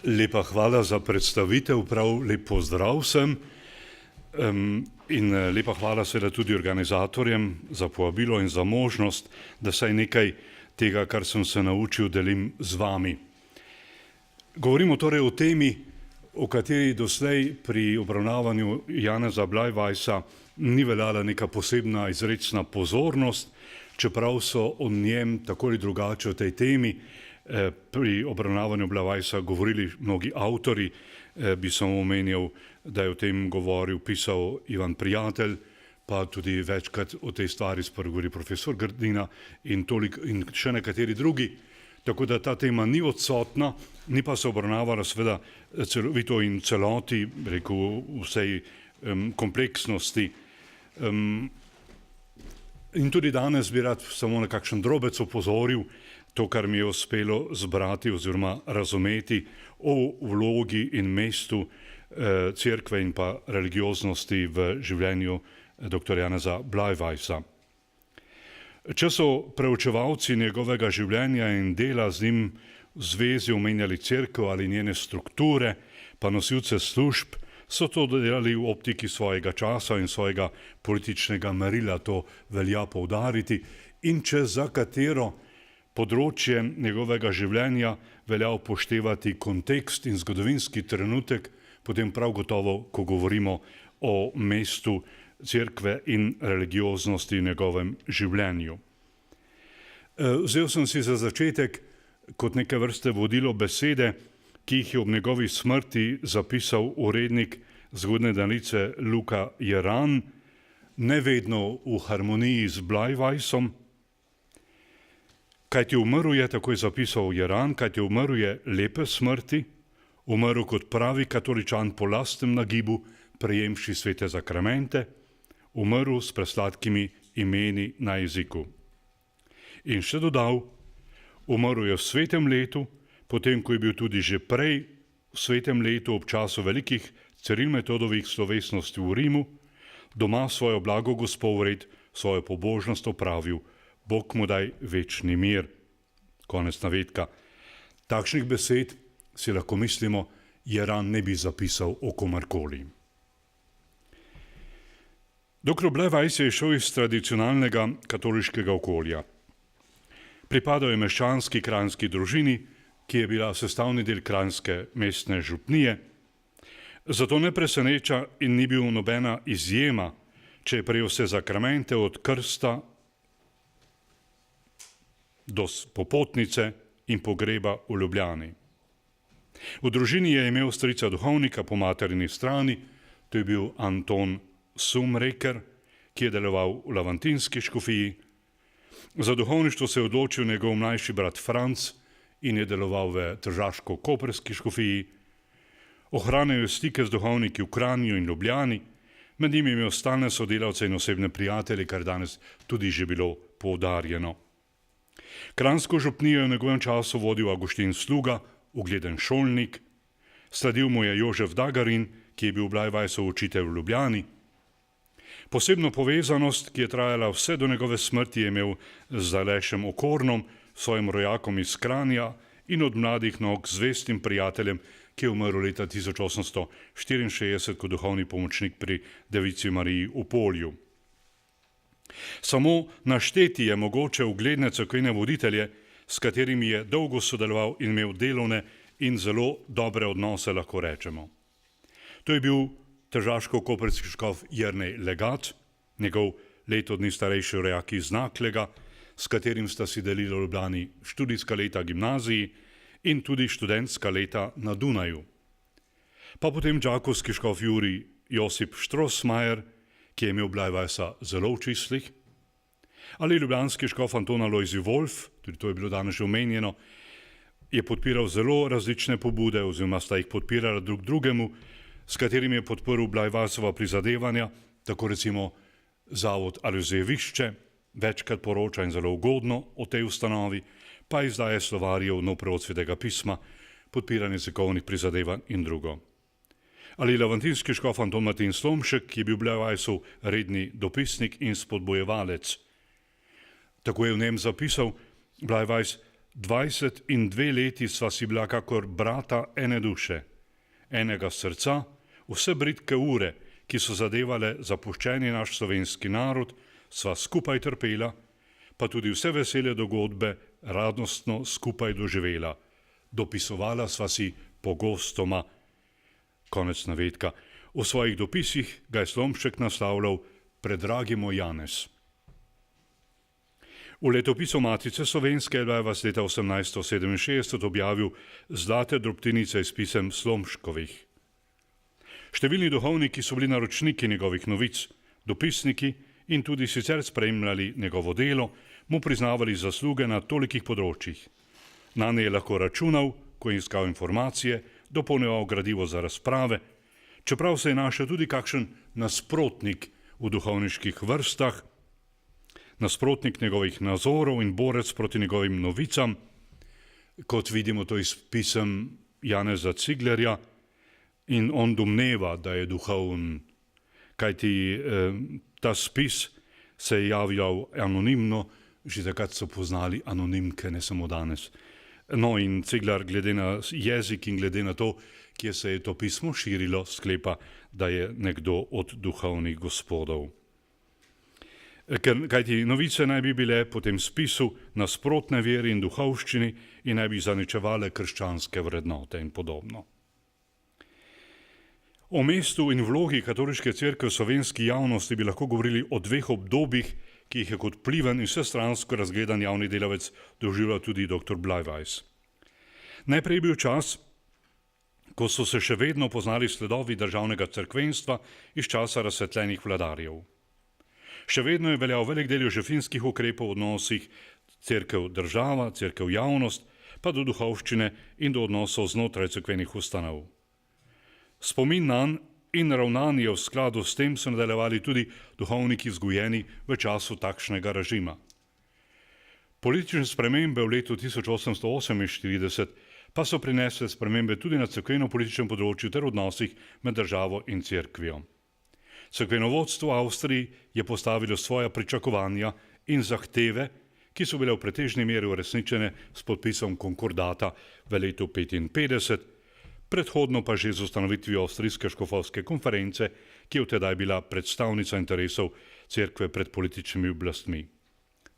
Lepa hvala za predstavitev, prav lep pozdrav vsem in lepa hvala seveda tudi organizatorjem za povabilo in za možnost, da saj nekaj tega, kar sem se naučil, delim z vami. Govorimo torej o temi, o kateri doslej pri obravnavanju Janeza Blajvajsa ni veljala neka posebna izrecna pozornost, čeprav so o njem tako ali drugače o tej temi pri obravnavanju Blajvajsa govorili mnogi avtori. Bi samo omenjal, da je o tem govoril, pisal Ivan Prijatelj, pa tudi večkrat o tej stvari spregovori profesor Grdina in še nekateri drugi. Tako da ta tema ni odsotna, ni pa se obravnavala seveda celovito in celoti, rekel, vsej kompleksnosti. In tudi danes bi rad samo na kakšen drobec opozoril to, kar mi je uspelo zbrati oziroma razumeti o vlogi in mestu cerkve in pa religioznosti v življenju dr. Janeza Blajvajsa. Če so preučevalci njegovega življenja in dela z njim v zvezi omenjali cerkev ali njene strukture, pa nosilce služb, so to delali v optiki svojega časa in svojega političnega merila, to velja poudariti, in če za katero področje njegovega življenja velja upoštevati kontekst in zgodovinski trenutek, potem prav gotovo, ko govorimo o mestu cerkve in religioznosti v njegovem življenju. Vzel sem si za začetek kot neke vrste vodilo besede, ki jih je ob njegovi smrti zapisal urednik Zgodne Danice Luka Jeran, ne vedno v harmoniji z Blajvajsom. Kajti umrl je, tako je zapisal Jeran, kajti umrl je lepe smrti, umrl kot pravi katoličan po lastnem nagibu, prejemši svete zakramente, umrl s presladkimi imeni na jeziku. In še dodal, umrl je v svetem letu, potem ko je bil tudi že prej v svetem letu ob času velikih Ciril-Metodovih slovesnosti v Rimu, doma svojo blago Gospod svojo pobožnost opravil, Bog mu daj večni mir. Konec navedka. Takšnih besed si lahko mislimo, Jeran ne bi zapisal o komarkoli. Dr. Blajvajs je šel iz tradicionalnega katoliškega okolja. Pripadal je meščanski kranjski družini, ki je bila sestavni del kranjske mestne župnije. Zato ne preseneča in ni bil nobena izjema, če je prejel vse zakramente od krsta do popotnice in pogreba v Ljubljani. V družini je imel strica duhovnika po materini strani, to je bil Anton Sumreker, ki je deloval v lavantinski škofiji. Za duhovništvo se je odločil njegov mlajši brat Franc in je deloval v tržaško-koprski škofiji. Ohranil je stike z duhovniki v Kranju in Ljubljani, med njimi je imel stalne sodelavce in osebne prijatelje, kar danes tudi že bilo poudarjeno. Kranjsko župnijo je v njegovem času vodil Avguštin Sluga, ugleden šolnik, sledil mu je Jožef Dagarin, ki je bil Blajvajsov učitelj v Ljubljani. Posebno povezanost, ki je trajala vse do njegove smrti, je imel z Alešem Okornom, svojim rojakom iz Kranja in od mladih nog zvestim prijateljem, ki je umrl leta 1864 kot duhovni pomočnik pri Devici Mariji v Polju. Samo našteti je mogoče ugledne cerkvene voditelje, s katerimi je dolgo sodeloval in imel delovne in zelo dobre odnose, lahko rečemo. To je bil tržaško-koprski škof Jernej Legat, njegov leto dni starejši rojak iz Naklega, s katerim sta si delili v Ljubljani študijska leta gimnaziji in tudi študentska leta na Dunaju. Pa potem džakovski škof Jurij Josip Štrosmajer, ki je imel Blajvajsa zelo v čislih, ali ljubljanski škof Anton Alojzij Wolf, tudi to je bilo danes že omenjeno, je podpiral zelo različne pobude oziroma sta jih podpirala drug drugemu, s katerim je podprl Blajvajsova prizadevanja, tako recimo Zavod Alojzejevišče, večkrat poroča in zelo ugodno o tej ustanovi, pa izdaje slovarjev, nov prevod Svetega pisma, podpiranje jezikovnih prizadevanj in drugo. Ali lavantinski škof Anton Martin Slomšek, ki je bil Blajvajsov redni dopisnik in spodbojevalec. Tako je v njem zapisal Blajvajs: 22 leti sva si bila kakor brata ene duše, enega srca, vse bridke ure, ki so zadevale zapuščeni naš slovenski narod, sva skupaj trpela, pa tudi vse vesele dogodbe radostno skupaj doživela. Dopisovala sva si pogostoma. Konec navedka. V svojih dopisih ga je Slomšek naslavljal Predragi moj Janez. V letopisu Matice slovenske je v leta 1867 objavil zlate drobtinice iz pisem Slomškovih. Številni duhovniki so bili naročniki njegovih novic, dopisniki in tudi sicer spremljali njegovo delo, mu priznavali zasluge na tolikih področjih. Nanje je lahko računal, ko je iskal informacije, dopolnjeval gradivo za razprave, čeprav se je našel tudi kakšen nasprotnik v duhovniških vrstah, nasprotnik njegovih nazorov in borec proti njegovim novicam, kot vidimo to iz pisem Janeza Ciglerja, in on domneva, da je duhoven, kajti ta spis se je javljal anonimno, že takrat so poznali anonimke, ne samo danes. No in Cigler glede na jezik in glede na to, kje se je to pismo širilo, sklepa, da je nekdo od duhovnih gospodov. Kajti novice naj bi bile po tem spisu nasprotne veri in duhovščini in naj bi zaničevale krščanske vrednote in podobno. O mestu in vlogi katoliške cerkve v slovenski javnosti bi lahko govorili o dveh obdobjih, ki jih je kot vpliven in vsestransko razgledan javni delavec doživljal tudi dr. Bleiweis. Najprej je bil čas, ko so se še vedno poznali sledovi državnega cerkvenstva iz časa razsvetljenih vladarjev. Še vedno je veljal velik del jožefinskih ukrepov v odnosih cerkev-država, cerkev-javnost, pa do duhovščine in do odnosov znotraj cerkvenih ustanov. Spomin nanj in ravnanje v skladu s tem so nadaljevali tudi duhovniki vzgojeni v času takšnega režima. Politične spremembe v letu 1848 pa so prinesle spremembe tudi na cerkveno-političnem področju ter odnosih med državo in cerkvijo. Cerkvenovodstvo v Avstriji je postavilo svoja pričakovanja in zahteve, ki so bile v pretežni meri uresničene s podpisom konkordata v letu 1955, predhodno pa že z ustanovitvijo Avstrijske škofovske konference, ki je vtedaj bila predstavnica interesov cerkve pred političnimi oblastmi.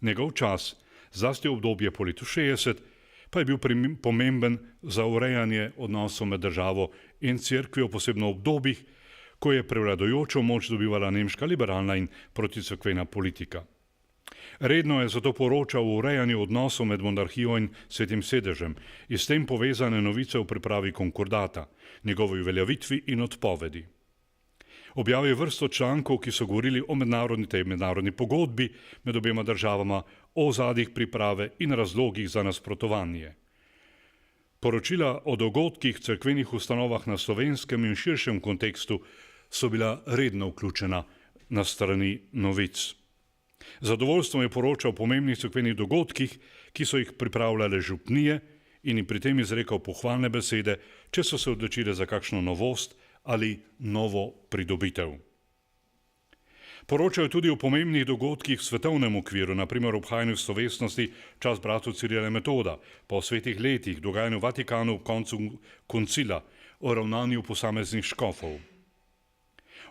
Njegov čas, zlasti obdobje po letu 60, pa je bil pomemben za urejanje odnosov med državo in cerkvijo, posebno v obdobjih, ko je prevladujočo moč dobivala nemška liberalna in proticrkvena politika. Redno je zato poročal o urejanju odnosov med monarhijo in Svetim sedežem in s tem povezane novice o pripravi konkordata, njegovi uveljavitvi in odpovedi. Objavil je vrsto člankov, ki so govorili o mednarodni pogodbi med obema državama, o ozadjih priprave in razlogih za nasprotovanje. Poročila o dogodkih v cerkvenih ustanovah na slovenskem in širšem kontekstu so bila redno vključena na strani novic. Zadovoljstvo je poročal o pomembnih cerkvenih dogodkih, ki so jih pripravljale župnije in jim pri tem izrekal pohvalne besede, če so se odločile za kakšno novost ali novo pridobitev. Poročal je tudi o pomembnih dogodkih v svetovnem okviru, naprimer obhajanju slovesnosti čas bratu Cirila in Metoda, po svetih letih, dogajanju v Vatikanu v koncu koncila, o ravnanju posameznih škofov.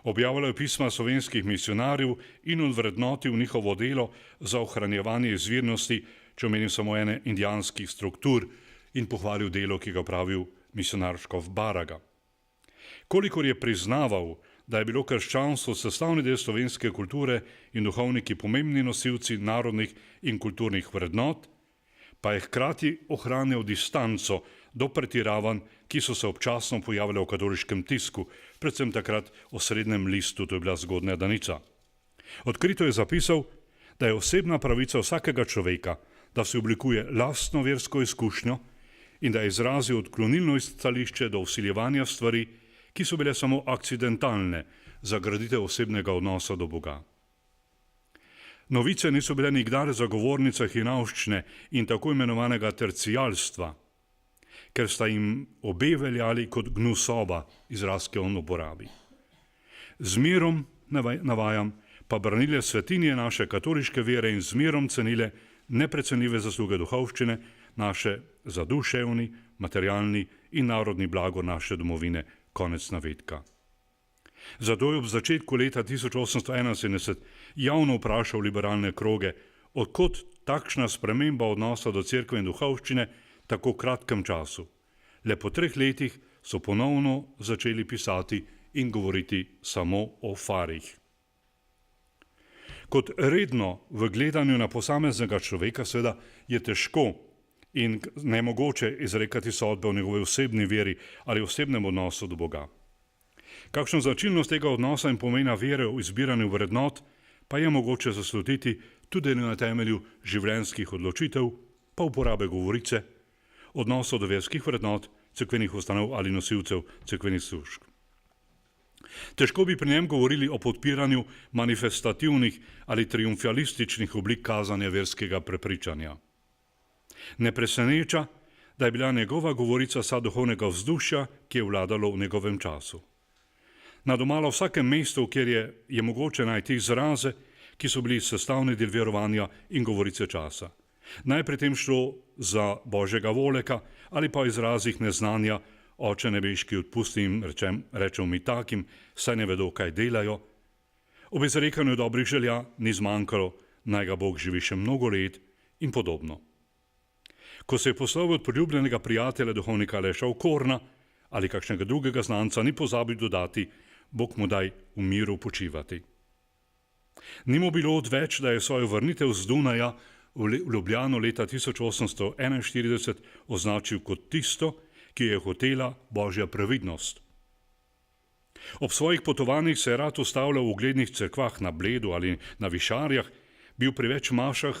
Objavljal je pisma slovenskih misionarjev in ovrednotil njihovo delo za ohranjevanje izvirnosti, če omenim samo ene indijanskih struktur, in pohvalil delo, ki ga opravil misionar škof Baraga. Kolikor je priznaval, da je bilo krščanstvo sestavni del slovenske kulture in duhovniki pomembni nosilci narodnih in kulturnih vrednot, pa je hkrati ohranjal distanco do pretiravanj, ki so se občasno pojavljale v katoliškem tisku, predvsem takrat o srednjem listu, to je bila Zgodnja Danica. Odkrito je zapisal, da je osebna pravica vsakega človeka, da si oblikuje lastno versko izkušnjo in da je izrazil odklonilno stališče do vsiljevanja stvari, ki so bile samo akcidentalne za graditev osebnega odnosa do Boga. Novice niso bile nikdar zagovornice hinavščine in tako imenovanega tercijalstva, ker sta jim obe veljali kot gnusoba, izraz, ki on uporabi. Z mirom, navajam, pa branile svetinje naše katoliške vere in z mirom cenile neprecenljive zasluge duhovščine, naše za duševni, materialni in narodni blagor naše domovine. Konec navedka. Zato je ob začetku leta 1871 javno vprašal liberalne kroge, odkot takšna sprememba odnosa do cerkve in duhovščine v tako kratkem času. Le po 3 letih so ponovno začeli pisati in govoriti samo o farih. Kot redno v gledanju na posameznega človeka seveda je težko in nemogoče izrekati sodbe o njegovi osebni veri ali osebnem odnosu do Boga. Kakšno značilnost tega odnosa in pomena vere v izbiranju vrednot pa je mogoče zaslutiti tudi na temelju življenjskih odločitev, pa uporabe govorice, odnosov do verskih vrednot, cerkvenih ustanov ali nosilcev cerkvenih služb. Težko bi pri njem govorili o podpiranju manifestativnih ali triumfalističnih oblik kazanja verskega prepričanja. Ne preseneča, da je bila njegova govorica sad duhovnega vzdušja, ki je vladalo v njegovem času. Na domala vsakem mestu, kjer je mogoče najti izraze, ki so bili sestavni del verovanja in govorice časa. Naj pri tem šlo za Božjega voleka ali pa izrazih neznanja, Oče nebeški, odpusti jim, rečem mi takim, saj ne vedo, kaj delajo. Ob izrekanju dobrih želja ni zmanjkalo, naj ga Bog živi še mnogo let in podobno. Ko se je poslovil od priljubljenega prijatelja duhovnika Aleša Okorna ali kakšnega drugega znanca, ni pozabil dodati, Bog mu daj v miru počivati. Ni mu bilo odveč, da je svojo vrnitev z Dunaja v Ljubljano leta 1841 označil kot tisto, ki je hotela Božja previdnost. Ob svojih potovanjih se je rad ustavljal v uglednih cerkvah na Bledu ali na Višarjah, bil pri več mašah,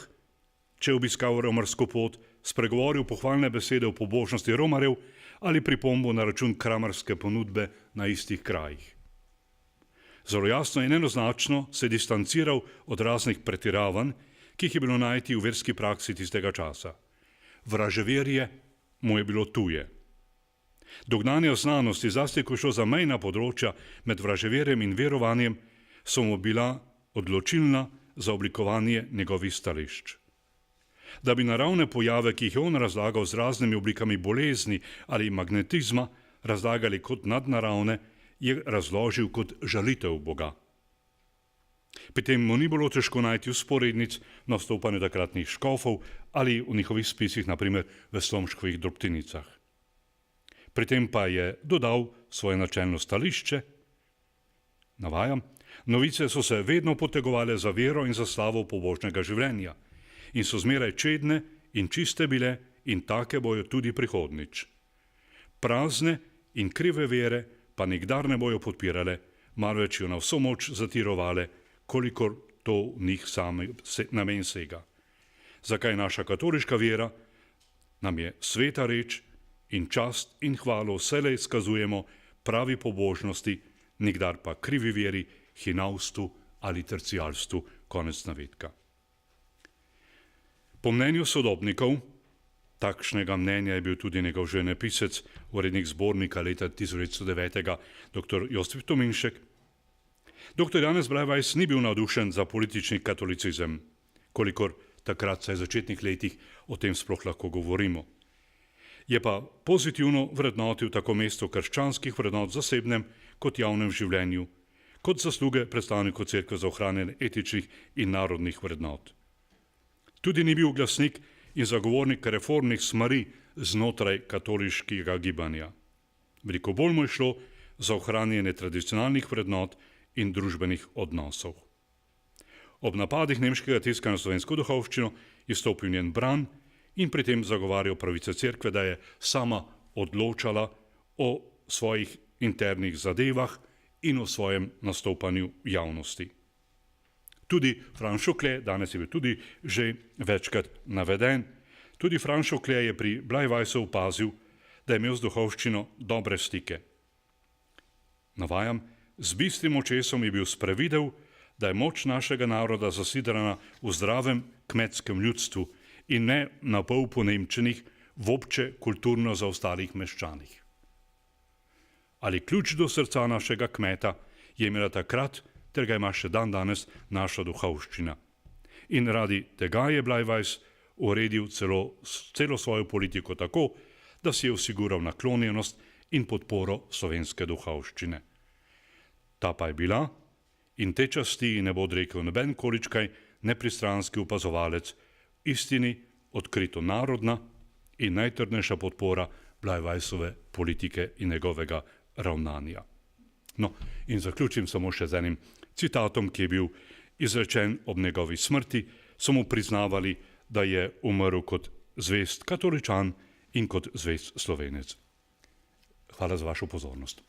če obiskal romarsko pot, spregovoril pohvalne besede o pobožnosti romarjev ali pripombo na račun kramarske ponudbe na istih krajih. Zelo jasno in enoznačno se je distanciral od raznih pretiravanj, ki jih je bilo najti v verski praksi tistega časa. Vraževerje mu je bilo tuje. Dognanja znanosti, zlasti ko šlo za mejna področja med vraževerjem in verovanjem, so mu bila odločilna za oblikovanje njegovih stališč. Da bi naravne pojave, ki jih je on razlagal z raznimi oblikami bolezni ali magnetizma, razlagali kot nadnaravne, je razložil kot žalitev Boga. Pri tem mu ni bilo težko najti vzporednic na nastopanju takratnih škofov ali v njihovih spisih, naprimer v Slomškovih drobtinicah. Pri tem pa je dodal svoje načelno stališče. Navajam, novice so se vedno potegovale za vero in za slavo pobožnega življenja in so zmeraj čedne in čiste bile in take bojo tudi prihodnič. Prazne in krive vere pa nikdar ne bojo podpirale, marveč jo na vso moč zatirovale, kolikor to v njih namen sega. Zakaj naša katoliška vera nam je sveta reč in čast in hvalo vselej skazujemo pravi pobožnosti, nikdar pa krivi veri, hinavstvu ali tercijalstvu. Konec navedka. Po mnenju sodobnikov, takšnega mnenja je bil tudi njegov življenjepisec, urednik zbornika leta 1909, dr. Josip Tominšek. Dr. Janez Blajvajs ni bil navdušen za politični katolicizem, kolikor takrat v začetnih letih o tem sploh lahko govorimo. Je pa pozitivno vrednotil tako mesto krščanskih vrednot v zasebnem kot javnem življenju, kot zasluge predstavnikov cerkve za ohranjanje etičnih in narodnih vrednot. Tudi ni bil glasnik in zagovornik reformnih smeri znotraj katoliškega gibanja. Veliko bolj mu je šlo za ohranjanje tradicionalnih vrednot in družbenih odnosov. Ob napadih nemškega tiska na slovensko duhovščino je stopil njen bran in pri tem zagovarjal pravice cerkve, da je sama odločala o svojih internih zadevah in o svojem nastopanju v javnosti. Tudi Franc Šuklje, danes je bil tudi že večkrat naveden, tudi Franc Šuklje je pri Blajvajsu opazil, da je imel z duhovščino dobre stike. Navajam, z bistrim očesom je bil sprevidel, da je moč našega naroda zasidrana v zdravem kmetskem ljudstvu in ne na pol ponemčenih, vobče kulturno zaostalih meščanih. Ali ključ do srca našega kmeta je imela takrat, ter ga ima še dan danes naša duhovščina. In radi tega je Blajvajs uredil celo svojo politiko tako, da si je osigural naklonjenost in podporo slovenske duhovščine. Ta pa je bila, in te časti ne bo odrekel noben količkaj nepristranski opazovalec, istini odkrito narodna in najtrdnejša podpora Bleiweissove politike in njegovega ravnanja. No, in zaključim samo še z enim citatom, ki je bil izrečen ob njegovi smrti, so mu priznavali, da je umrl kot zvest katoličan in kot zvest Slovenec. Hvala za vašo pozornost.